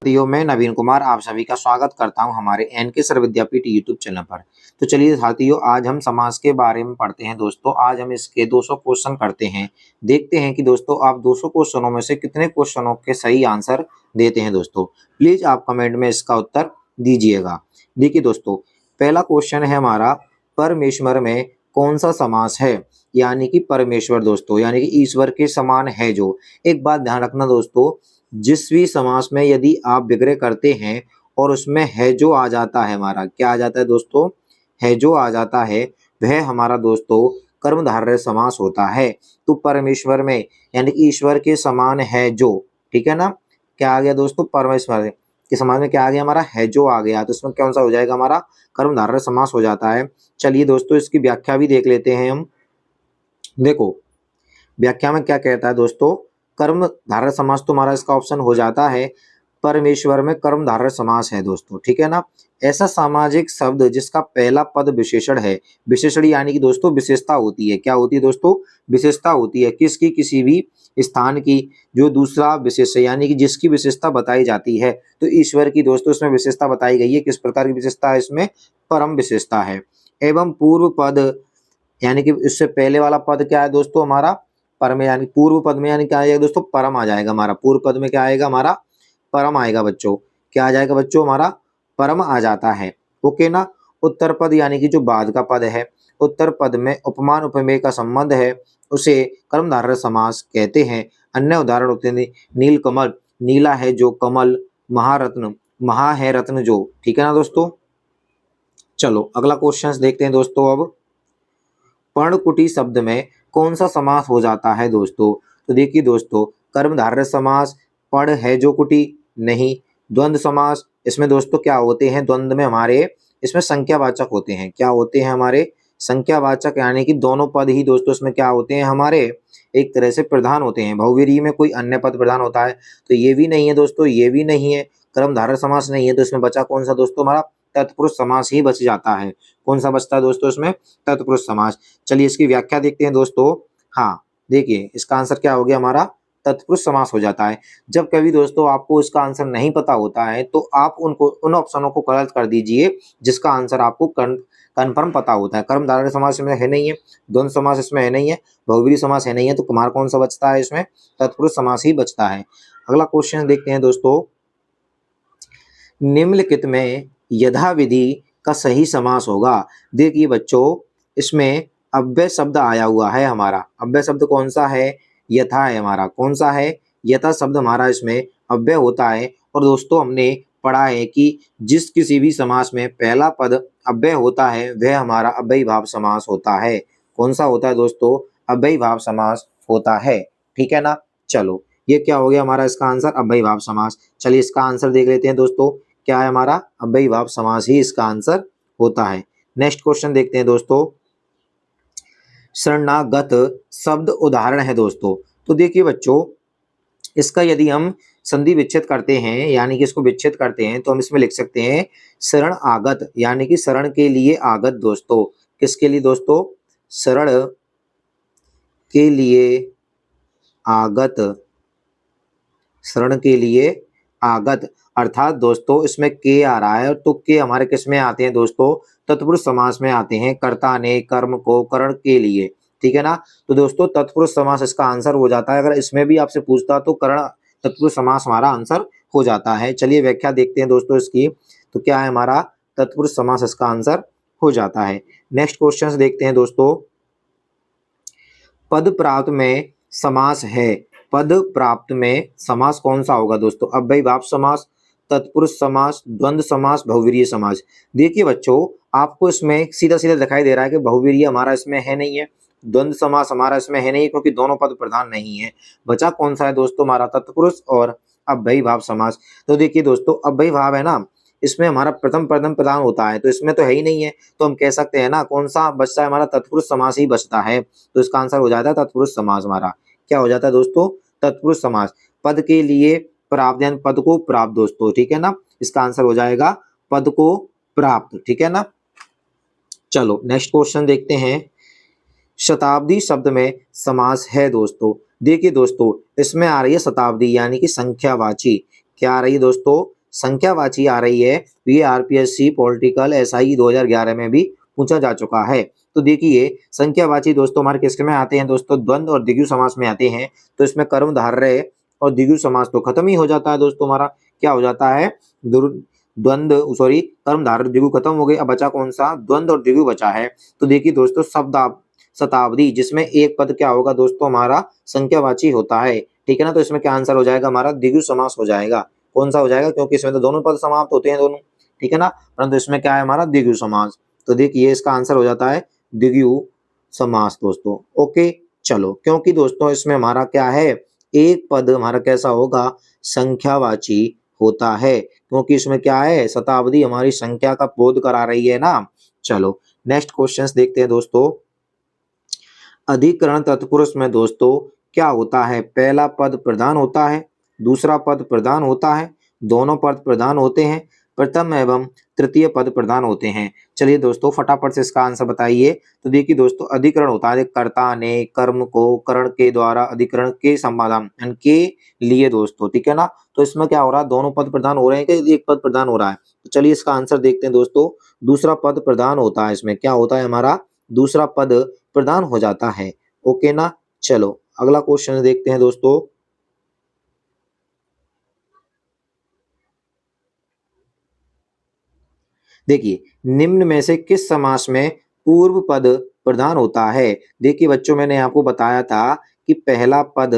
साथियों, मैं नवीन कुमार आप सभी का स्वागत करता हूं हमारे एनके सर विद्यापीठ यूट्यूब चैनल पर। तो चलिए साथियों, आज हम समास के बारे में पढ़ते हैं दोस्तों। आज हम इसके 200 क्वेश्चन करते हैं। देखते हैं कि दोस्तों आप 200 क्वेश्चनों में से कितने क्वेश्चनों के सही आंसर देते हैं। दोस्तों प्लीज आप कमेंट में इसका उत्तर दीजिएगा। देखिए दोस्तों, पहला क्वेश्चन है हमारा, परमेश्वर में कौन सा समास है? यानी कि परमेश्वर दोस्तों, यानी कि ईश्वर के समान है जो। एक बात ध्यान रखना दोस्तों, जिस भी समास में यदि आप विग्रह करते हैं और उसमें है जो आ जाता है, हमारा क्या आ जाता है दोस्तों? है जो आ जाता है, वह हमारा दोस्तों कर्मधारय समास होता है। तो परमेश्वर में यानी कि ईश्वर के समान है जो, ठीक है ना। क्या आ गया दोस्तों? परमेश्वर के समान में क्या आ गया? हमारा है जो आ गया, तो इसमें कौन सा हो जाएगा? हमारा कर्मधारय समास हो जाता है। चलिए दोस्तों, इसकी व्याख्या भी देख लेते हैं हम। देखो व्याख्या में क्या कहता है दोस्तों, कर्मधारय समास तो हमारा इसका ऑप्शन हो जाता है। परमेश्वर में कर्मधारय समास है दोस्तों, ठीक है ना। ऐसा सामाजिक शब्द जिसका पहला पद विशेषण है। विशेषण यानी कि दोस्तों विशेषता होती है। क्या होती है दोस्तों? विशेषता होती है किसकी? किसी भी स्थान की जो दूसरा विशेष है, यानी कि जिसकी विशेषता बताई जाती है। तो ईश्वर की दोस्तों इसमें विशेषता बताई गई है। किस प्रकार की विशेषता है? इसमें परम विशेषता है। एवं पूर्व पद यानी कि इससे पहले वाला पद क्या है दोस्तों? हमारा परम, यानी पूर्व पद में यानी क्या आएगा दोस्तों? परम आ जाएगा हमारा। पूर्व पद में क्या आएगा? हमारा परम आएगा बच्चों। क्या आ जाएगा बच्चों? हमारा परम आ जाता है। ओके ना। उत्तर पद यानी कि जो बाद का पद है, उत्तर पद में उपमान उपमेय का संबंध है, उसे कर्मधारय समास कहते हैं। अन्य उदाहरण होते हैं नील कमल, नीला है जो कमल, महारत्न, महा है रत्न जो, ठीक है ना दोस्तों। चलो अगला क्वेश्चन देखते हैं दोस्तों। अब पर्णकुटी शब्द में कौन सा समास हो जाता है दोस्तों? तो देखिए दोस्तों, कर्मधारय समास, पर्ण है जो कुटी नहीं। द्वंद्व समास, इसमें दोस्तों क्या होते हैं? द्वंद्व में हमारे इसमें संख्यावाचक होते हैं। क्या होते हैं? हमारे संख्यावाचक, यानी कि दोनों पद ही दोस्तों इसमें क्या होते हैं? हमारे एक तरह से प्रधान होते हैं। बहुव्रीहि में कोई अन्य पद प्रधान होता है, तो ये भी नहीं है दोस्तों, ये भी नहीं है। कर्मधारय समास नहीं है, तो इसमें बचा कौन सा दोस्तों? हमारा तत्पुरुष समास ही बच जाता है। कौन सा बचता है दोस्तों इसमें? तत्पुरुष समास। चलिए इसकी व्याख्या देखते हैं दोस्तों। हाँ देखिए, इसका आंसर क्या हो गया? हमारा तत्पुरुष समास हो जाता है। जब कभी दोस्तों आपको इसका आंसर नहीं पता होता है, तो आप उनको उन ऑप्शनों को गलत कर दीजिए जिसका आंसर आपको कन्फर्म पता होता है। कर्मधारय समास इसमें है नहीं है, द्वंद्व समास इसमें है नहीं है, बहुव्रीहि समास है नहीं है, तो हमारा कौन सा बचता है? इसमें तत्पुरुष समास ही बचता है। अगला क्वेश्चन देखते हैं दोस्तों। निम्नलिखित में यथाविधि का सही समास होगा। देखिए बच्चों, इसमें अव्यय शब्द आया हुआ है हमारा। अव्यय शब्द कौन सा है? यथा है हमारा। कौन सा है? यथा शब्द हमारा इसमें अव्यय होता है। और दोस्तों हमने पढ़ा है कि जिस किसी भी समास में पहला पद अव्यय होता है, वह हमारा अव्ययीभाव समास होता है। कौन सा होता है दोस्तों? अव्ययीभाव समास होता है, ठीक है ना। चलो ये क्या हो गया हमारा? इसका आंसर अव्ययीभाव समास। चलिए इसका आंसर देख लेते हैं दोस्तों। क्या है? हमारा अव्ययीभाव समास ही इसका आंसर होता है। नेक्स्ट क्वेश्चन देखते हैं दोस्तों। शरणागत शब्द उदाहरण है दोस्तों। तो देखिए बच्चों, इसका यदि हम संधि विच्छेद करते हैं, यानी कि इसको विच्छेद करते हैं, तो हम इसमें लिख सकते हैं शरण आगत, यानी कि शरण के लिए आगत दोस्तों। किसके लिए दोस्तों? शरण के लिए आगत, शरण के लिए आगत। अर्थात दोस्तों इसमें के आ रहा है, तो के हमारे किस में आते हैं दोस्तों? तत्पुरुष समास में आते हैं। कर्ता ने कर्म को करण के लिए, ठीक है ना। तो दोस्तों तत्पुरुष समास इसका आंसर हो जाता है। अगर इसमें भी आपसे पूछता तो करण तत्पुरुष समास हमारा आंसर हो जाता है। चलिए व्याख्या देखते हैं दोस्तों इसकी। तो क्या है? हमारा तत्पुरुष समास इसका आंसर हो जाता है। नेक्स्ट क्वेश्चन देखते हैं दोस्तों। पद प्राप्त में समास है। पद प्राप्त में समास कौन सा होगा दोस्तों? अव्ययीभाव समास, तत्पुरुष समास, द्वंद्व समास, बहुव्रीहि समास। देखिए बच्चों, आपको इसमें सीधा सीधा दिखाई दे रहा है कि बहुव्रीहि हमारा इसमें है नहीं है, द्वंद्व समास हमारा इसमें है नहीं, क्योंकि दोनों पद प्रधान नहीं है। बचा कौन सा है दोस्तों? हमारा तत्पुरुष और अव्ययीभाव समास। तो देखिए दोस्तों, अव्ययीभाव है ना, इसमें हमारा प्रथम प्रथम प्रधान होता है, तो इसमें तो है ही नहीं है, तो हम कह सकते हैं ना कौन सा बचता है? हमारा तत्पुरुष समास ही बचता है। तो इसका आंसर हो जाता है तत्पुरुष समास। हमारा क्या हो जाता है दोस्तों? तत्पुरुष समास। पद के लिए प्राप्त, यानी पद को प्राप्त दोस्तों, ठीक है ना। इसका आंसर हो जाएगा पद को प्राप्त, ठीक है ना। चलो नेक्स्ट क्वेश्चन देखते हैं। शताब्दी शब्द में समास है दोस्तों। देखिए दोस्तों, इसमें आ रही है शताब्दी, यानी कि संख्यावाची। क्या आ रही है दोस्तों, संख्यावाची आ रही है। ये आरपीएससी पॉलिटिकल एसआई 2011 में भी पूछा जा चुका है। तो देखिए संख्यावाची दोस्तों हमारे किसके में आते हैं दोस्तों, द्वंद्व और द्विगु समास में आते हैं। तो इसमें कर्मधारय और द्विगु समास तो खत्म ही हो जाता है दोस्तों, हमारा क्या हो जाता है, द्वंद्व सॉरी कर्मधारय द्विगु खत्म हो गई। अब बचा कौन सा, द्वंद्व और द्विगु बचा है। तो देखिए दोस्तों शताब्दी, जिसमें एक पद क्या होगा दोस्तों, हमारा संख्यावाची होता है, ठीक है ना। तो इसमें क्या आंसर हो जाएगा हमारा, द्विगु समास हो जाएगा। कौन सा हो जाएगा, क्योंकि इसमें तो दोनों पद समाप्त होते हैं दोनों, ठीक है ना, परंतु इसमें क्या है हमारा द्विगु समास। तो देखिए इसका आंसर हो जाता है द्विगु समास दोस्तों। ओके चलो, क्योंकि दोस्तों इसमें हमारा क्या है, एक पद हमारा कैसा होगा, संख्यावाची होता है, क्योंकि इसमें क्या है, शताब्दी हमारी संख्या का बोध करा रही है ना। चलो नेक्स्ट क्वेश्चंस देखते हैं दोस्तों। अधिकरण तत्पुरुष में दोस्तों क्या होता है, पहला पद प्रधान होता है, दूसरा पद प्रधान होता है, दोनों पद प्रधान होते हैं, प्रथम एवं तृतीय पद प्रधान होते हैं। चलिए दोस्तों फटाफट से इसका आंसर बताइए। तो देखिए दोस्तों अधिकरण होता है कर्ता ने कर्म को करण के द्वारा अधिकरण के समाधान के लिए दोस्तों, ठीक है ना। तो इसमें क्या हो रहा है, दोनों पद प्रधान हो रहे हैं कि एक पद प्रधान हो रहा है। तो चलिए इसका आंसर देखते हैं दोस्तों, दूसरा पद प्रधान होता है, इसमें क्या होता है हमारा, दूसरा पद प्रदान हो जाता है। ओके ना। चलो अगला क्वेश्चन देखते हैं दोस्तों। देखिए निम्न में से किस समास में पूर्व पद प्रधान होता है। देखिए बच्चों मैंने आपको बताया था कि पहला पद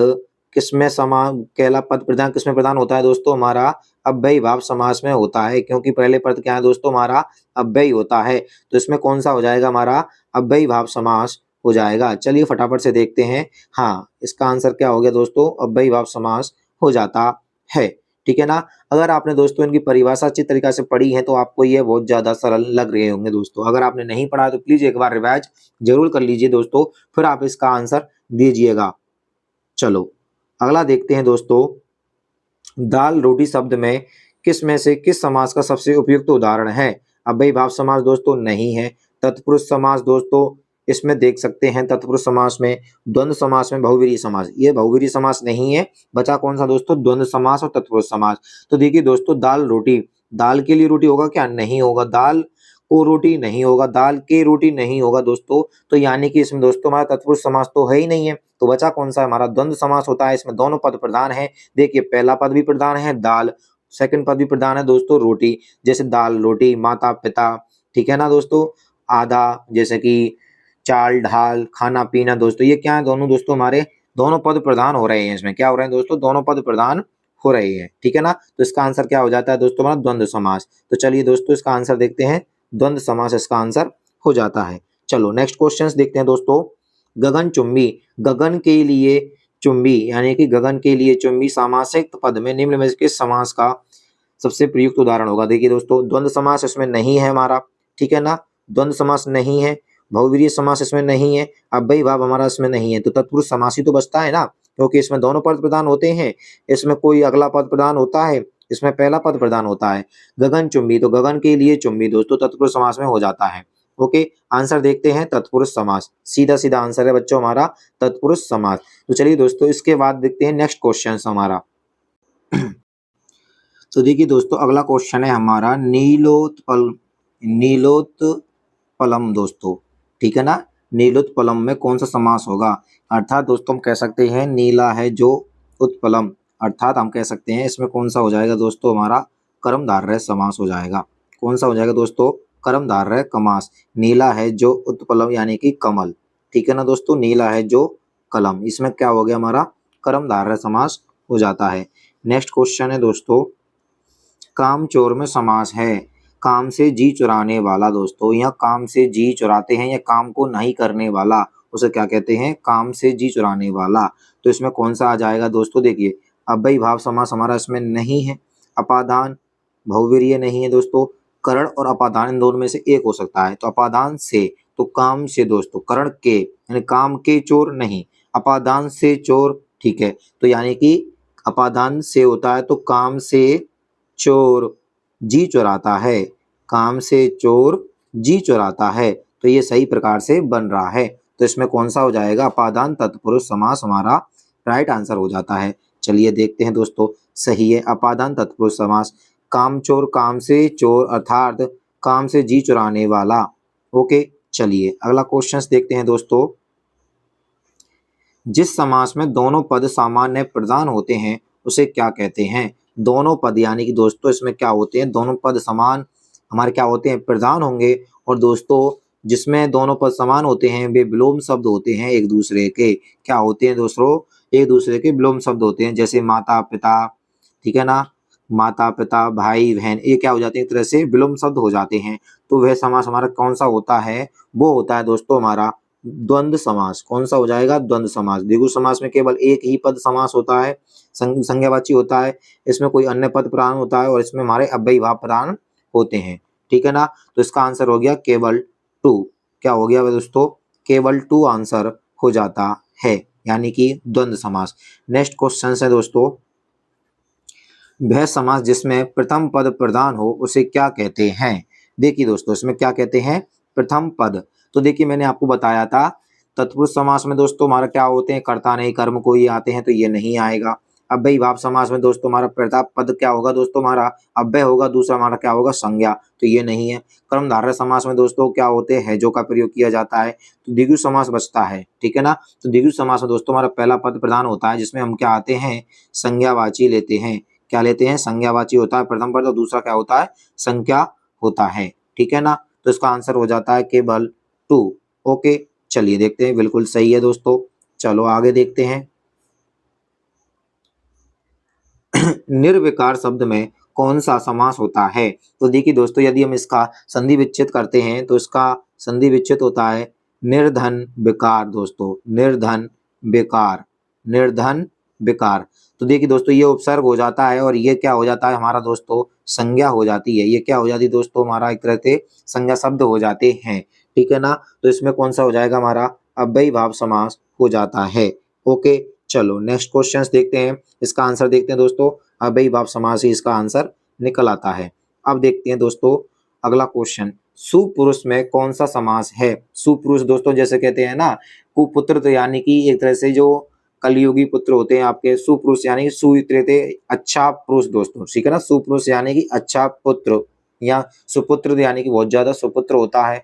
किसमें पहला पद प्रधान किसमें प्रधान होता है दोस्तों, हमारा अव्ययी भाव समास में होता है, क्योंकि पहले पद क्या है दोस्तों, हमारा अव्ययी होता है। तो इसमें कौन सा हो जाएगा, हमारा अव्ययी भाव समास हो जाएगा। चलिए फटाफट से देखते हैं। हाँ इसका आंसर क्या हो गया दोस्तों, अव्ययी भाव समास हो जाता है, ठीक है ना। अगर आपने दोस्तों इनकी परिभाषा अच्छी तरीके से पढ़ी है तो आपको ये बहुत ज्यादा सरल लग रहे होंगे दोस्तों। अगर आपने नहीं पढ़ा तो प्लीज एक बार रिवाइज जरूर कर लीजिए दोस्तों, फिर आप इसका आंसर दीजिएगा। चलो अगला देखते हैं दोस्तों। दाल रोटी शब्द में किस में से किस समास का सबसे उपयुक्त उदाहरण है। अव्ययी भाव समास दोस्तों नहीं है। तत्पुरुष समास दोस्तों इसमें देख सकते हैं, तत्पुरुष समास में, द्वंद्व समास में, बहुवीरी समास, ये बहुवीरी समास नहीं है। बचा कौन सा दोस्तों, द्वंद्व समास और तत्पुरुष समास। तो देखिए दोस्तों दाल रोटी, दाल के लिए रोटी होगा क्या, नहीं होगा। दाल को रोटी नहीं होगा, दाल के रोटी नहीं होगा दोस्तों। तो यानी कि इसमें दोस्तों हमारा तत्पुरुष समास तो है ही नहीं है। तो बचा कौन सा, हमारा द्वंद्व समास होता है, इसमें दोनों पद प्रधान है। देखिए पहला पद भी प्रधान है दाल, सेकंड पद भी प्रधान है दोस्तों रोटी, जैसे दाल रोटी, माता पिता, ठीक है ना दोस्तों, आधा, जैसे कि चाल ढाल, खाना पीना दोस्तों, ये क्या है, दोनों दोस्तों हमारे दोनों पद प्रधान हो रहे हैं। इसमें क्या हो रहे हैं दोस्तों, दोनों पद प्रधान हो रहे हैं, ठीक है ना। तो इसका आंसर क्या हो जाता है दोस्तों, हमारा द्वंद्व समास। तो चलिए दोस्तों इसका आंसर देखते हैं, द्वंद्व समास इसका आंसर हो जाता है। चलो नेक्स्ट क्वेश्चंस देखते हैं दोस्तों। गगन चुंबी, गगन के लिए चुंबी यानी कि गगन के लिए चुंबी सामासिक पद में निम्न में से किस समास का सबसे प्रयुक्त उदाहरण होगा। देखिए दोस्तों द्वंद्व समास इसमें नहीं है हमारा, ठीक है ना, द्वंद्व समास नहीं है, बहुवीरीय समास इसमें नहीं है, अव्ययी भाव हमारा इसमें नहीं है। तो तत्पुरुष समास ही तो बचता है ना, क्योंकि इसमें दोनों पद प्रधान होते हैं। इसमें कोई अगला पद प्रधान होता है, इसमें पहला पद प्रधान होता है। गगन चुंबी, तो गगन के लिए चुंबी दोस्तों तत्पुरुष समास में हो जाता है। ओके आंसर देखते हैं, तत्पुरुष समास, सीधा सीधा आंसर है बच्चों हमारा तत्पुरुष समास। तो चलिए दोस्तों इसके बाद देखते हैं नेक्स्ट क्वेश्चन हमारा। तो देखिए दोस्तों अगला क्वेश्चन है हमारा नीलोत्पलम दोस्तों, ठीक है ना। नीलोत्पलम में कौन सा समास होगा, अर्थात दोस्तों हम कह सकते हैं नीला है जो उत्पलम, अर्थात हम कह सकते हैं इसमें कौन सा हो जाएगा दोस्तों, हमारा कर्मधारय समास हो जाएगा। कौन सा हो जाएगा दोस्तों, कर्मधारय समास। नीला है जो उत्पलम यानी कि कमल, ठीक है ना दोस्तों, नीला है जो कलम, इसमें क्या हो गया हमारा कर्मधारय समास हो जाता है। नेक्स्ट क्वेश्चन है दोस्तों, काम चोर में समास है, काम से जी चुराने वाला दोस्तों, या काम से जी चुराते हैं या काम को नहीं करने वाला, उसे क्या कहते हैं, काम से जी चुराने वाला। तो इसमें कौन सा आ जाएगा दोस्तों, देखिए अव्ययी भाव समास हमारा इसमें नहीं है, अपादान बहुवीरीय नहीं है दोस्तों, करण और अपादान इन दोनों में से एक हो सकता है। तो अपादान से, तो काम से दोस्तों, करण के यानी काम के चोर नहीं, अपादान से चोर, ठीक है। तो यानी कि अपादान से होता है तो काम से चोर जी चुराता है, काम से चोर जी चुराता है। तो ये सही प्रकार से बन रहा है। तो इसमें कौन सा हो जाएगा, अपादान तत्पुरुष समास हमारा राइट आंसर हो जाता है। चलिए देखते हैं दोस्तों, सही है अपादान तत्पुरुष समास। कामचोर, काम से चोर अर्थात काम से जी चुराने वाला। ओके, चलिए अगला क्वेश्चन देखते हैं दोस्तों। जिस समास में दोनों पद सामान्य प्रधान होते हैं उसे क्या कहते हैं? दोनों पद यानी कि दोस्तों इसमें क्या होते हैं, दोनों पद समान हमारे क्या होते हैं, प्रधान होंगे। और दोस्तों जिसमें दोनों पद समान होते हैं वे विलोम शब्द होते हैं एक दूसरे के। क्या होते हैं दोस्तों? एक दूसरे के विलोम शब्द होते हैं, जैसे माता पिता, ठीक है ना, माता पिता भाई बहन, ये क्या हो जाते हैं एक तरह से विलोम शब्द हो जाते हैं। तो वह समास हमारा कौन सा होता है? वो होता है दोस्तों हमारा द्वंद्व समास। कौन सा हो जाएगा? द्वंद्व समास। द्विगु समास में केवल एक ही पद समास होता है, संज्ञावाची होता है, इसमें कोई अन्य पद प्रधान होता है और इसमें हमारे अव्ययी भाव प्रधान होते हैं, ठीक है ना। तो इसका आंसर हो गया केवल 2। क्या हो गया दोस्तों? केवल 2 आंसर हो जाता है, यानी कि द्वंद्व समास। नेक्स्ट क्वेश्चन है दोस्तों, वह समास जिसमें प्रथम पद प्रधान हो उसे क्या कहते हैं? देखिए दोस्तों इसमें क्या कहते हैं, प्रथम पद। तो देखिए मैंने आपको बताया था तत्पुरुष समास में दोस्तों हमारा क्या होते हैं, कर्ता नहीं कर्म को ही आते हैं, तो ये नहीं आएगा। अव्ययी भाव समास में दोस्तों हमारा प्रथम पद क्या होगा दोस्तों, हमारा अव्यय होगा, दूसरा हमारा क्या होगा, संज्ञा, तो ये नहीं है। कर्मधारय समास में दोस्तों क्या होते हैं, जो का प्रयोग किया जाता है, तो द्विगु समास बचता है, ठीक है ना। तो द्विगु समास में दोस्तों हमारा पहला पद प्रधान होता है, जिसमें हम क्या आते हैं, संज्ञावाची लेते हैं। क्या लेते हैं? संज्ञावाची होता है प्रथम पद, और दूसरा क्या होता है, संज्ञा होता है, ठीक है ना। तो इसका आंसर हो जाता है केवल 2। ओके, चलिए देखते हैं, बिल्कुल सही है दोस्तों। चलो आगे देखते हैं। निर्विकार शब्द में कौन सा समास होता है? तो देखिए दोस्तों यदि हम इसका संधि विच्छेद करते हैं तो इसका संधि विच्छेद होता है निर्धन विकार दोस्तों, निर्धन विकार, निर्धन विकार। तो देखिए दोस्तों ये उपसर्ग हो जाता है और ये क्या हो जाता है हमारा दोस्तों, संज्ञा हो जाती है। ये क्या हो जाती है दोस्तों, हमारा एक तरह से संज्ञा शब्द हो जाते हैं, ठीक है ना। तो इसमें कौन सा हो जाएगा, हमारा अव्ययी भाव समास हो जाता है। ओके, चलो नेक्स्ट क्वेश्चन देखते हैं, इसका आंसर देखते हैं दोस्तों। अव्ययी भाव समास ही इसका आंसर निकल आता है। अब देखते हैं दोस्तों अगला क्वेश्चन, सुपुरुष में कौन सा समास है? सुपुरुष दोस्तों जैसे कहते हैं ना, कुपुत्र, तो यानी कि एक तरह से जो कलयुगी पुत्र होते हैं आपके, सुपुरुष यानी सुवित्रते, अच्छा पुरुष दोस्तों, ठीक है ना। सुपुरुष यानी कि अच्छा पुत्र, या सुपुत्र यानी कि बहुत ज्यादा सुपुत्र होता है।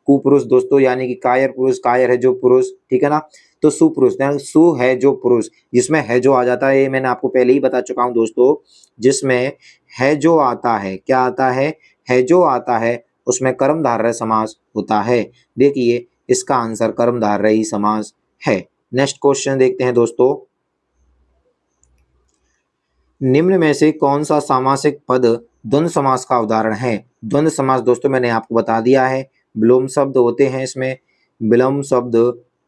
कुपुरुष दोस्तों यानी कि कायर पुरुष, कायर है जो पुरुष, ठीक है ना। तो सुपुरुष यानी सु है जो पुरुष, जिसमें है जो आ जाता है, ये मैंने आपको पहले ही बता चुका हूं दोस्तों। जिसमें है जो आता है, क्या आता है जो आता है, उसमें कर्मधारय समास होता है। देखिए इसका आंसर कर्मधारय ही समास है। नेक्स्ट क्वेश्चन देखते हैं दोस्तों, निम्न में से कौन सा सामासिक पद द्वंद्व समास का उदाहरण है? द्वंद्व समास दोस्तों मैंने आपको बता दिया है, विलोम शब्द होते हैं, इसमें विलोम शब्द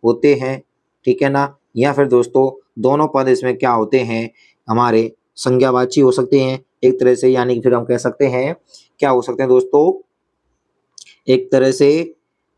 होते हैं, ठीक है ना। या फिर दोस्तों दोनों पद इसमें क्या होते हैं, हमारे संज्ञावाची हो सकते हैं एक तरह से, यानी कि फिर हम कह सकते हैं क्या हो सकते हैं दोस्तों, एक तरह से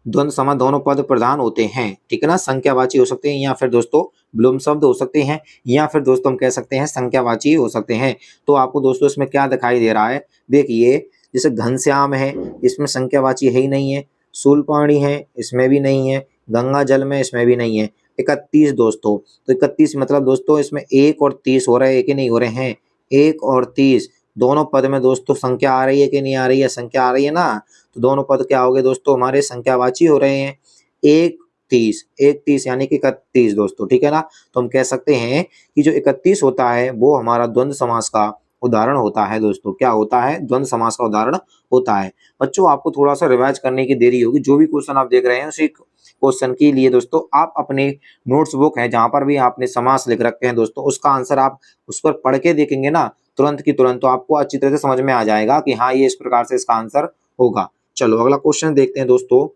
द्वंद्व समास दोनों पद प्रधान होते हैं, ठीक है ना। संख्यावाची हो सकते हैं, या फिर दोस्तों विलोम शब्द हो सकते हैं, या फिर दोस्तों हम कह सकते हैं संख्यावाची हो सकते हैं। तो आपको दोस्तों इसमें क्या दिखाई दे रहा है, देखिए जैसे घनश्याम है, इसमें संख्यावाची है ही नहीं है। शूलपाणी है, इसमें भी नहीं है। गंगा जल में, इसमें भी नहीं है। 31 दोस्तों, तो 31 मतलब दोस्तों इसमें 1 और 30 हो रहे हैं, एक ही नहीं हो रहे हैं, 1 और 30 दोनों पद में दोस्तों संख्या आ रही है कि नहीं आ रही है, संख्या आ रही है ना। तो दोनों पद क्या हो गए दोस्तों, हमारे संख्यावाची हो रहे हैं। 1 30 यानी कि 31 दोस्तों, ठीक है ना। तो हम कह सकते हैं कि जो 31 होता है वो हमारा द्वंद्व समास का उदाहरण होता है दोस्तों। क्या होता है? द्वंद्व समास का उदाहरण होता है। बच्चों आपको थोड़ा सा रिवाइज करने की देरी होगी, जो भी क्वेश्चन आप देख रहे हैं उसी क्वेश्चन के लिए दोस्तों आप अपने नोट्स बुक है जहां पर भी आपने समास लिख रखे हैं दोस्तों, उसका आंसर आप उस पर पढ़ के देखेंगे ना तुरंत की तुरंत, तो आपको अच्छी तरह से समझ में आ जाएगा कि हाँ ये इस प्रकार से इसका आंसर होगा। चलो अगला क्वेश्चन देखते हैं दोस्तों,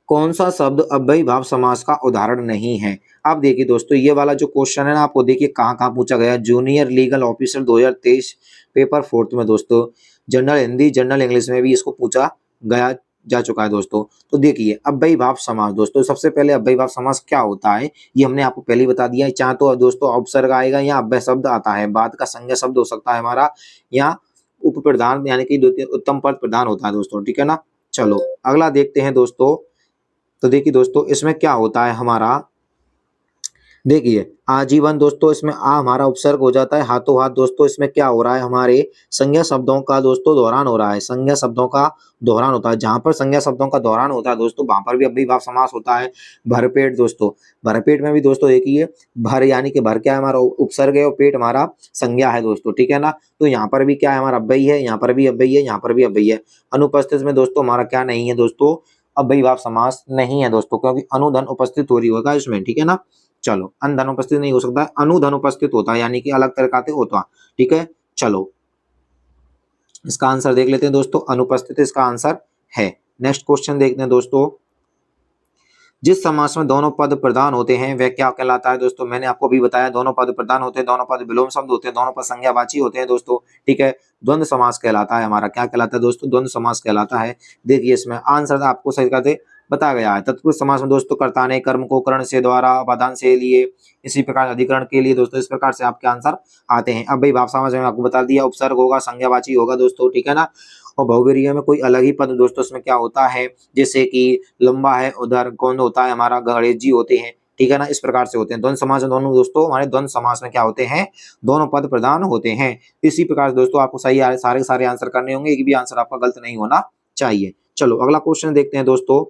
कौन सा शब्द अव्ययी भाव समास का उदाहरण नहीं है? अब देखिए दोस्तों ये वाला जो क्वेश्चन है ना, आपको देखिए कहाँ कहाँ पूछा गया, जूनियर लीगल ऑफिसर 2023 पेपर 4 में दोस्तों, जनरल हिंदी जनरल इंग्लिश में भी इसको पूछा गया जा चुका है दोस्तों। तो देखिए अव्ययी भाव समास दोस्तों, सबसे पहले अव्ययी भाव समास क्या होता है ये हमने आपको पहले ही बता दिया है। चाहे तो दोस्तों उपसर्ग आएगा या अव्यय शब्द आता है, बाद का संज्ञा शब्द हो सकता है हमारा, या उप प्रधान यानी कि उत्तम पद प्रधान होता है दोस्तों, ठीक है ना। चलो अगला देखते हैं दोस्तों, तो देखिए दोस्तों इसमें क्या होता है हमारा, देखिए आजीवन दोस्तों इसमें आ हमारा उपसर्ग हो जाता है, हाथों हाथ दोस्तों इसमें क्या हो रहा है, हमारे संज्ञा शब्दों का दोस्तों दोहरान हो रहा है, संज्ञा शब्दों का दोहरान होता है। जहां पर संज्ञा शब्दों का दोहरान होता है दोस्तों वहां पर भी अव्ययीभाव समास होता है। भरपेट दोस्तों, भरपेट में भी दोस्तों देखिए भर यानी कि भर क्या है हमारा उपसर्ग है और पेट हमारा संज्ञा है दोस्तों, ठीक है ना। तो यहाँ पर भी क्या है हमारा अव्ययी है, यहाँ पर भी अव्ययी है, यहाँ पर भी अव्ययी है। अनुपस्थित में दोस्तों हमारा क्या नहीं है दोस्तों, अव्ययीभाव समास नहीं है दोस्तों, क्योंकि अनुधन उपस्थित हो रही होगा इसमें, ठीक है ना। चलो अनधन उपस्थित नहीं हो सकता है, अनुधन उपस्थित होता है यानी कि अलग तरह से होता, ठीक है। चलो इसका आंसर देख लेते हैं दोस्तों, अनुपस्थित इसका आंसर है। नेक्स्ट क्वेश्चन देखते हैं दोस्तों, जिस समास में दोनों पद प्रधान होते हैं वह क्या कहलाता है दोस्तों। मैंने आपको अभी बताया दोनों पद प्रधान होते हैं, दोनों पद विलोम शब्द होते हैं, दोनों पद संज्ञावाची होते हैं दोस्तों, ठीक है। द्वंद्व समास कहलाता है हमारा, क्या कहलाता है दोस्तों, द्वंद्व समास कहलाता है। देखिए इसमें आंसर आपको सही करते बताया गया है। तत्पुरुष समास में दोस्तों कर्ता ने कर्म को करण से द्वारा अपादान से लिए, इसी प्रकार अधिकरण के लिए दोस्तों इस प्रकार से आपके आंसर आते हैं। अब भाई भाव समास में आपको बता दिया, उपसर्ग होगा, संज्ञावाची होगा दोस्तों, ठीक है ना। और बहुवीर्य में कोई अलग ही पद दोस्तों इसमें क्या होता है, जैसे कि लंबा है उधर कौन होता है हमारा गणेशजी होते हैं, ठीक है ना। इस प्रकार से होते हैं। द्वंद्व समास में दोनों दोस्तों हमारे द्वंद्व समास में क्या होते हैं, दोनों पद प्रधान होते हैं। इसी प्रकार से दोस्तों आपको सही सारे सारे आंसर करने होंगे, एक भी आंसर आपका गलत नहीं होना चाहिए। चलो अगला क्वेश्चन देखते हैं दोस्तों,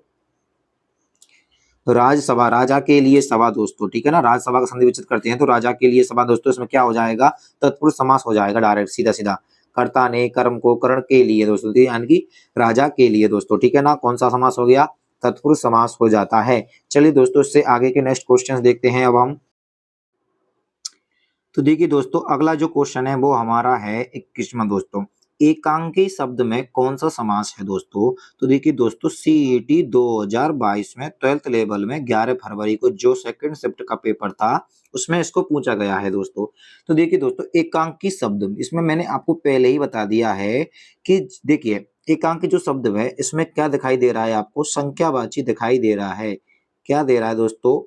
राजसभा, राजा के लिए सभा दोस्तों, ठीक है ना। राजसभा का संधि विच्छेद करते हैं तो राजा के लिए सभा दोस्तों इसमें क्या हो जाएगा, तत्पुरुष समास हो जाएगा डायरेक्ट सीधा सीधा। कर्ता ने कर्म को करण के लिए दोस्तों, यानी कि राजा के लिए दोस्तों, ठीक है ना। कौन सा समास हो गया, तत्पुरुष समास हो जाता है। चलिए दोस्तों इससे आगे के नेक्स्ट क्वेश्चन देखते हैं अब हम। तो देखिए दोस्तों अगला जो क्वेश्चन है वो हमारा है 21वां दोस्तों, एकांकी शब्द में कौन सा समास है दोस्तों। तो देखिए दोस्तों सीईटी 2022 में 12th लेवल में 11 फरवरी को जो सेकंड शिफ्ट का पेपर था उसमें इसको पूछा गया है दोस्तों। तो देखिए दोस्तों एकांकी शब्द इसमें मैंने आपको पहले ही बता दिया है कि देखिए एकांकी जो शब्द है इसमें क्या दिखाई दे रहा है आपको, संख्यावाची दिखाई दे रहा है। क्या दे रहा है दोस्तों,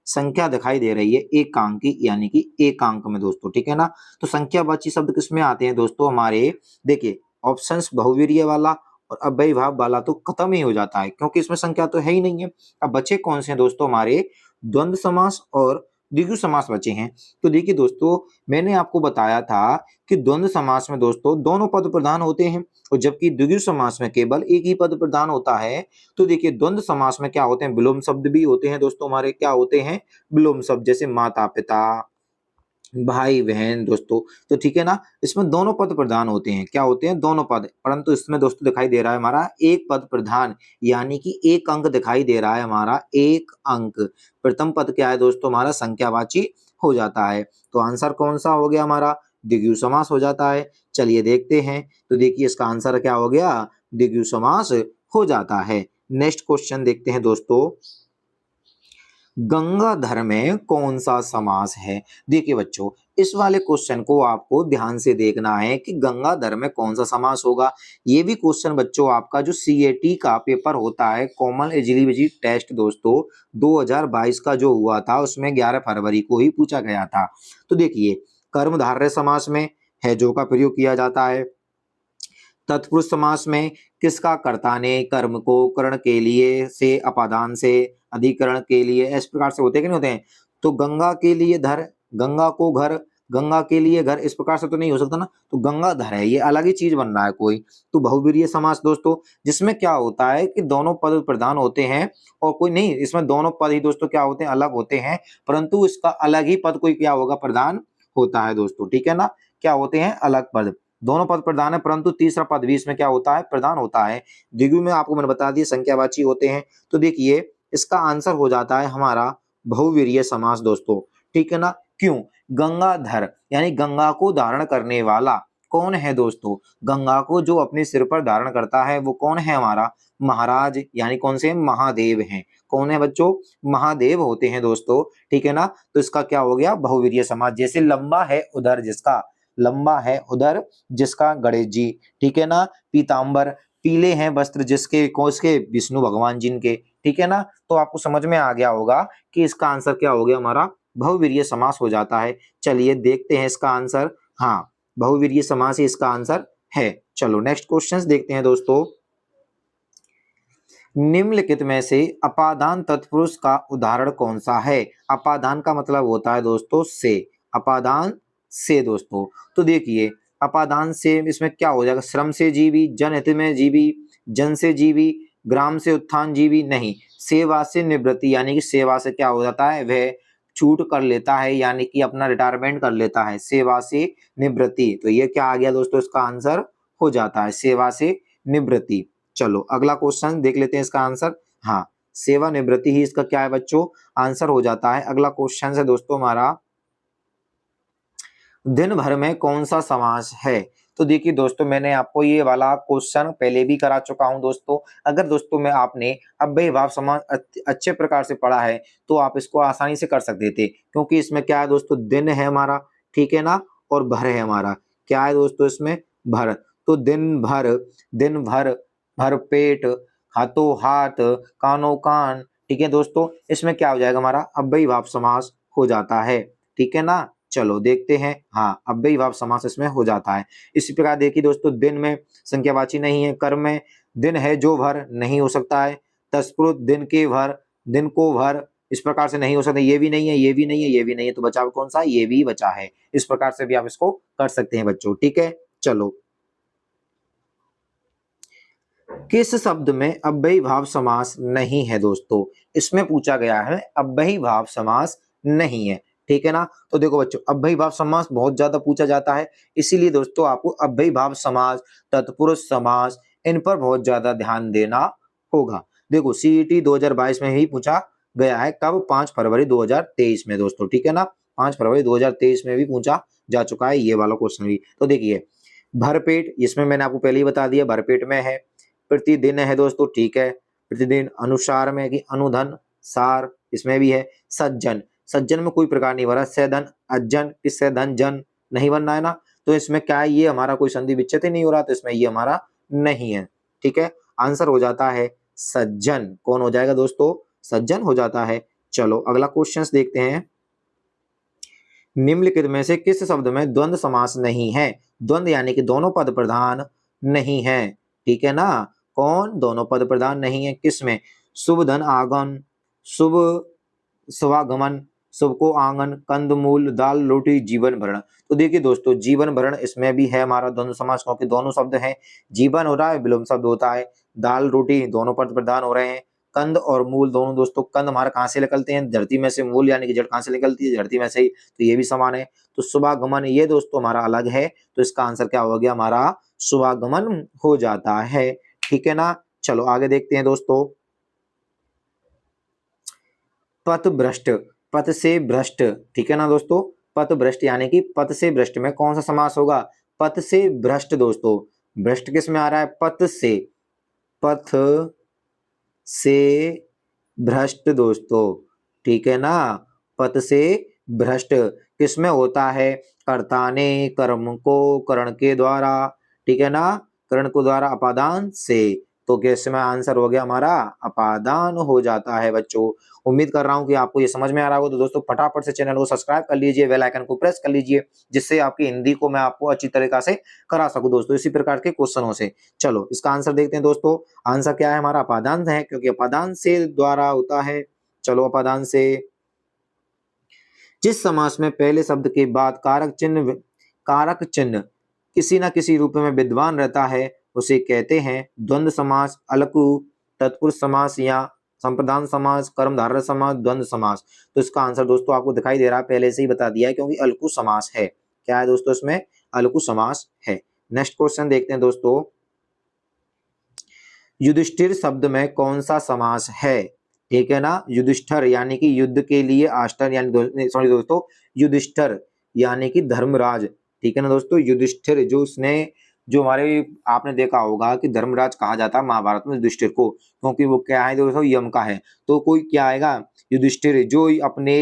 संख्या दिखाई दे रही है एकांकी यानी कि एकांक में दोस्तों, ठीक है ना। तो संख्यावाची शब्द किसमें आते हैं दोस्तों हमारे, देखिए ऑप्शंस बहुवीर्य वाला और अव्ययीभाव वाला तो खत्म ही हो जाता है क्योंकि इसमें संख्या तो है ही नहीं है। अब बचे कौन से हैं दोस्तों हमारे, द्वंद्व समास और द्विगु समास बचे हैं। तो देखिए दोस्तों मैंने आपको बताया था कि द्वंद्व समास में दोस्तों दोनों पद प्रधान होते हैं और जबकि द्विगु समास में केवल एक ही पद प्रधान होता है। तो देखिए द्वंद्व समास में क्या होते हैं, विलोम शब्द भी होते हैं दोस्तों हमारे, क्या होते हैं विलोम शब्द, जैसे माता पिता, भाई बहन दोस्तों। तो ठीक है ना, इसमें दोनों पद प्रधान होते हैं, क्या होते हैं दोनों पद, परंतु इसमें दोस्तों दिखाई दे रहा है हमारा एक पद प्रधान यानी कि एक अंक दिखाई दे रहा है हमारा, एक अंक। प्रथम पद क्या है दोस्तों हमारा, संख्यावाची हो जाता है। तो आंसर कौन सा हो गया हमारा, द्विगु समास हो जाता है। चलिए देखते हैं, तो देखिए इसका आंसर क्या हो गया, द्विगु समास हो जाता है। नेक्स्ट क्वेश्चन देखते हैं दोस्तों, गंगाधर में कौन सा समास है। देखिए बच्चों इस वाले क्वेश्चन को आपको ध्यान से देखना है कि गंगाधर में कौन सा समास होगा। ये भी क्वेश्चन बच्चों आपका जो सीएटी का पेपर होता है कॉमन एलिजिबिलिटी टेस्ट दोस्तों 2022 का जो हुआ था उसमें 11 फरवरी को ही पूछा गया था। तो देखिए कर्मधारय समास में है जो का प्रयोग किया जाता है। तत्पुरुष समास में किसका, कर्ता ने कर्म को करण के लिए से अपादान से अधिकरण के लिए, इस प्रकार से होते कि नहीं होते हैं। तो गंगा के लिए धर, गंगा को घर, गंगा के लिए घर, इस प्रकार से तो नहीं हो सकता ना। तो गंगाधर है, ये अलग ही चीज बन रहा है कोई। तो बहुवीर्य समास दोस्तों जिसमें क्या होता है कि दोनों पद प्रधान होते हैं और कोई नहीं, इसमें दोनों पद ही दोस्तों क्या होते हैं, अलग होते हैं, परंतु इसका अलग ही पद कोई क्या होगा, प्रधान होता है दोस्तों, ठीक है ना। क्या होते हैं, अलग पद, दोनों पद प्रधान है परंतु तीसरा पद भी इसमें क्या होता है, प्रधान होता है। द्विगु में आपको मैंने बता दिया संख्यावाची होते हैं। तो देखिए इसका आंसर हो जाता है हमारा बहुवीर्य समास दोस्तों, ठीक है ना। क्यों, गंगाधर यानी गंगा को धारण करने वाला कौन है दोस्तों, गंगा को जो अपने सिर पर धारण करता है वो कौन है हमारा, महाराज, यानी कौन से, महादेव हैं। कौन है बच्चों, महादेव होते हैं दोस्तों, ठीक है ना। तो इसका क्या हो गया, बहुवीर्य समास। जैसे लंबा है उधर जिसका, लंबा है उधर जिसका गणेश जी, ठीक है ना। पीताम्बर, पीले हैं वस्त्र जिसके, कौन विष्णु भगवान जिनके, ठीक है ना। तो आपको समझ में आ गया होगा कि इसका आंसर क्या हो गया हमारा, बहुवीर्य समास हो जाता है। चलिए देखते हैं इसका आंसर, हाँ बहुवीर्य समास ही इसका आंसर है। चलो नेक्स्ट क्वेश्चन देखते हैं दोस्तों, निम्नलिखित में से अपादान तत्पुरुष का उदाहरण कौन सा है? अपादान का मतलब होता है दोस्तों से, अपादान से दोस्तों। तो देखिए अपादान से इसमें क्या हो जाएगा, श्रम से जीवी, जनहित में जीवी, जन से जीवी, ग्राम से उत्थान जीवी नहीं, सेवा से निवृत्ति, यानी कि सेवा से क्या हो जाता है, वह छूट कर लेता है, यानी कि अपना रिटायरमेंट कर लेता है, सेवा से निवृत्ति। तो ये क्या आ गया दोस्तों, इसका आंसर हो जाता है सेवा से निवृत्ति। चलो अगला क्वेश्चन देख लेते हैं इसका आंसर। हाँ, सेवानिवृत्ति ही इसका क्या है बच्चों, आंसर हो जाता है। अगला क्वेश्चन है दोस्तों हमारा, दिन भर में कौन सा समास है? तो देखिए दोस्तों मैंने आपको ये वाला क्वेश्चन पहले भी करा चुका हूं दोस्तों। अगर दोस्तों में आपने अव्ययी भाव समास अच्छे प्रकार से पढ़ा है तो आप इसको आसानी से कर सकते थे, क्योंकि इसमें क्या है दोस्तों, दिन है हमारा, ठीक है ना, और भर है हमारा। क्या है दोस्तों इसमें, भर। तो दिन भर, दिन भर, भर पेट, हाथों हाथ, कानों कान, ठीक है दोस्तों, इसमें क्या हो जाएगा हमारा, अव्ययी भाव समास हो जाता है, ठीक है ना। चलो देखते हैं, हाँ अव्ययी भाव समास इसमें हो जाता है। इसी प्रकार देखिए दोस्तों, दिन में संख्यावाची नहीं है, कर्म में दिन है जो भर नहीं हो सकता है, तत्पुरुष दिन के भर, दिन को भर, इस प्रकार से नहीं हो सकता, ये भी नहीं है, ये भी नहीं है, ये भी नहीं है, तो बचा कौन सा, ये भी बचा है। इस प्रकार से भी आप इसको कर सकते हैं बच्चों, ठीक है। चलो किस शब्द में अव्ययी भाव समास नहीं है दोस्तों, इसमें पूछा गया है अव्ययी भाव समास नहीं है, ठीक है ना। तो देखो बच्चों, अव्ययी भाव समास बहुत ज्यादा पूछा जाता है, इसीलिए दोस्तों आपको अव्ययी भाव समास, तत्पुरुष समास, इन पर बहुत ज्यादा ध्यान देना होगा। देखो सीईटी 2022 में ही पूछा गया है, कब, 5 फरवरी 2023 में दोस्तों, ठीक है ना, 5 फरवरी 2023 में भी पूछा जा चुका है ये वाला क्वेश्चन भी। तो देखिए भरपेट, इसमें मैंने आपको पहले ही बता दिया भरपेट में है। प्रतिदिन है दोस्तों, ठीक है, प्रतिदिन। अनुसार में कि अनुधन, सार, इसमें भी है। सज्जन, सज्जन में कोई प्रकार नहीं बना, सैधन अज्जन, इससे धन जन नहीं बनना है ना, तो इसमें क्या है, ये हमारा कोई संधि विच्छेद नहीं हो रहा, तो इसमें ये हमारा नहीं है, ठीक है। आंसर हो जाता है सज्जन। कौन हो जाएगा दोस्तों, सज्जन हो जाता है। चलो अगला क्वेश्चन देखते हैं, निम्नलिखित में से किस शब्द में द्वंद्व समास नहीं है? द्वंद्व यानी कि दोनों पद प्रधान नहीं है, ठीक है ना। कौन, दोनों पद प्रधान नहीं है, किसमें, शुभ धन आगमन, शुभ स्वागमन, शुभ को आंगन, कंदमूल, दाल रोटी, जीवन भरण। तो देखिए दोस्तों जीवन भरण इसमें भी है हमारा द्वंद्व समास, क्योंकि दोनों शब्द हैं, जीवन हो रहा है, विलोम शब्द होता है, दाल रोटी दोनों पद प्रधान हो रहे हैं, कंद और मूल दोनों दोस्तों, कंद हमारा कहाँ से निकलते हैं, धरती में से, मूल यानी कि जड़ कहाँ से निकलती है, धरती में से ही, तो ये भी समान है। तो शुभागमन ये दोस्तों हमारा अलग है, तो इसका आंसर क्या हो गया हमारा, शुभागमन हो जाता है, ठीक है ना। चलो आगे देखते हैं दोस्तों, पथ भ्रष्ट, पथ से भ्रष्ट, ठीक है ना दोस्तों, पथ भ्रष्ट यानी कि पथ से भ्रष्ट में कौन सा समास होगा, पथ से भ्रष्ट दोस्तों। भ्रष्ट किस में आ रहा है, पथ से, पथ से भ्रष्ट दोस्तों, ठीक है ना, पथ से भ्रष्ट किसमें होता है, कर्ता ने कर्म को करण के द्वारा, ठीक है ना, करण को द्वारा अपादान से, तो किस में आंसर हो गया हमारा, अपादान हो जाता है बच्चों। उम्मीद कर रहा हूं कि आपको ये समझ में आ रहा होगा, तो दोस्तों फटाफट से चैनल को सब्सक्राइब कर लीजिए, बेल आइकन को प्रेस कर लीजिए, जिससे आपकी हिंदी को मैं आपको अच्छी तरीका से करा सकूं दोस्तों, इसी प्रकार के क्वेश्चनों से। चलो इसका आंसर देखते हैं दोस्तों, आंसर क्या है हमारा, अपादान है, क्योंकि अपादान से द्वारा होता है। चलो अपादान से, जिस समास में पहले शब्द के बाद कारक चिन्ह किसी न किसी रूप में विद्वान रहता है उसे कहते हैं द्वंद्व समास, अलकु, तत्पुरुष समास या संप्रदान समास, कर्मधारय समास, द्वंद्व समास। तो इसका आंसर दोस्तों आपको दिखाई दे रहा है, पहले से ही बता दिया है, क्योंकि अलकु समास है। क्या है दोस्तों इसमें, अलकु समास है। नेक्स्ट क्वेश्चन देखते हैं दोस्तों, युधिष्ठिर शब्द में कौन सा समास है, ठीक है ना, युधिष्ठिर यानी कि युद्ध के लिए आष्टर, यानी सॉरी दोस्तों, युधिष्ठिर यानी कि धर्मराज, ठीक है ना दोस्तों, युधिष्ठिर जो उसने, जो हमारे आपने देखा होगा कि धर्मराज कहा जाता है महाभारत में युधिष्ठिर को, क्योंकि वो क्या है दोस्तों, यम का है। तो कोई क्या आएगा, युधिष्ठिर जो अपने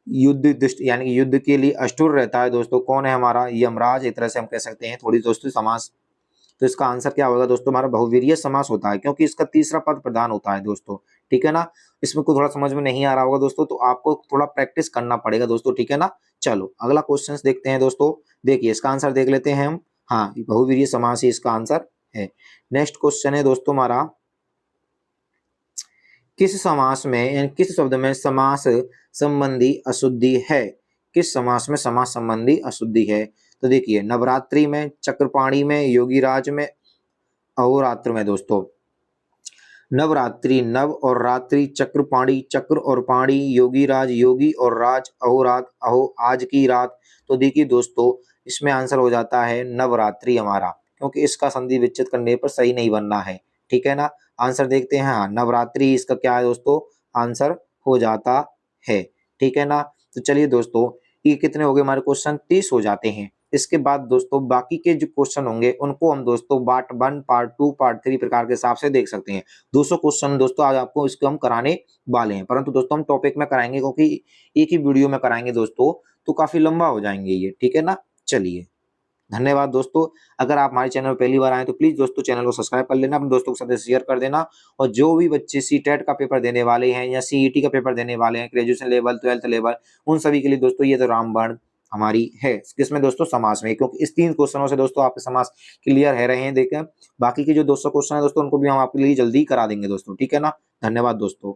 युद्ध यानी कि युद्ध के लिए अष्टुर रहता है दोस्तों, कौन है हमारा, यमराज, एक तरह से हम कह सकते हैं थोड़ी दोस्तों समास। तो इसका आंसर क्या होगा दोस्तों, हमारा बहुवीर्य समास होता है, क्योंकि इसका तीसरा पद प्रधान होता है दोस्तों, ठीक है ना। इसमें को थोड़ा समझ में नहीं आ रहा होगा दोस्तों, तो आपको थोड़ा प्रैक्टिस करना पड़ेगा दोस्तों, ठीक है ना। चलो अगला क्वेश्चन देखते हैं दोस्तों, देखिए इसका आंसर देख लेते हैं हम, हाँ बहुवीर्य समास ही इसका आंसर है। नेक्स्ट क्वेश्चन है दोस्तों हमारा, किस समास में यानी किस शब्द में समास संबंधी अशुद्धि है? किस समास में समास संबंधी अशुद्धि है? तो देखिए, नवरात्रि में, चक्रपाणी में, योगीराज में, अहोरात्र में दोस्तों। नवरात्रि, नव और रात्रि, चक्रपाणी, चक्र और पाणी, योगीराज, योगी और राज, अहोरात, अहो आज की रात। तो देखिए दोस्तों, इसमें आंसर हो जाता है नवरात्रि हमारा, क्योंकि इसका संधि विच्छेद करने पर सही नहीं बनना है। ठीक है ना? आंसर देखते हैं। हाँ, नवरात्रि इसका क्या है दोस्तों? आंसर हो जाता है। ठीक है ना? तो चलिए दोस्तों, ये कितने हो गए हमारे क्वेश्चन? 30 हो जाते हैं। इसके बाद दोस्तों बाकी के जो क्वेश्चन होंगे उनको हम दोस्तों पार्ट 1, पार्ट 2, पार्ट 3 प्रकार के हिसाब से देख सकते हैं। 200 क्वेश्चन दोस्तों आज आपको इसको हम कराने वाले हैं, परंतु दोस्तों हम टॉपिक में कराएंगे, क्योंकि एक ही वीडियो में कराएंगे दोस्तों, तो काफी लंबा हो जाएंगे ये। ठीक है ना? चलिए, धन्यवाद दोस्तों। अगर आप हमारे चैनल पर पहली बार आए तो प्लीज दोस्तों चैनल को सब्सक्राइब कर लेना, अपने दोस्तों के साथ शेयर कर देना। और जो भी बच्चे सीटेट का पेपर देने वाले हैं या सीईटी का पेपर देने वाले हैं, ग्रेजुएशन लेवल, 12th लेवल, उन सभी के लिए दोस्तों ये तो रामबाण हमारी है। किसमें दोस्तों? समास में, क्योंकि इस 3 क्वेश्चनों से दोस्तों आपके समास क्लियर है रहे हैं। देखें, बाकी के जो 200 क्वेश्चन है दोस्तों उनको भी हम आपके लिए जल्दी करा देंगे दोस्तों। ठीक है ना? धन्यवाद दोस्तों।